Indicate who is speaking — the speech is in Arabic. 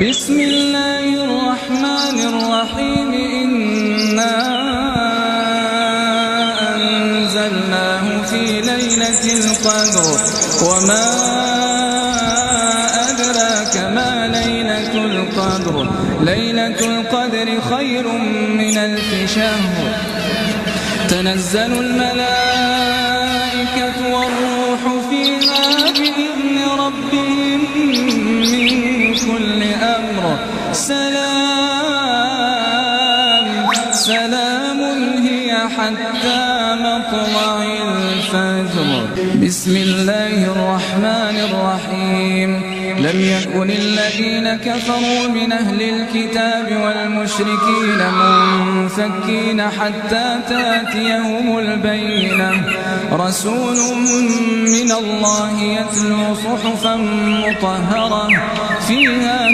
Speaker 1: بسم الله الرحمن الرحيم إنا أنزلناه في ليلة القدر وما أدراك ما ليلة القدر ليلة القدر خير من 1000 شهر تنزل الملائكة والروح فيها بإذن ربهم من كل أمر سلام هي حتى مطلع الفجر بسم الله الرحمن الرحيم لم يكن الذين كفروا من أهل الكتاب والمشركين منفكين حتى تأتيهم البينة رسول من الله يتلو صحفا مطهرة فيها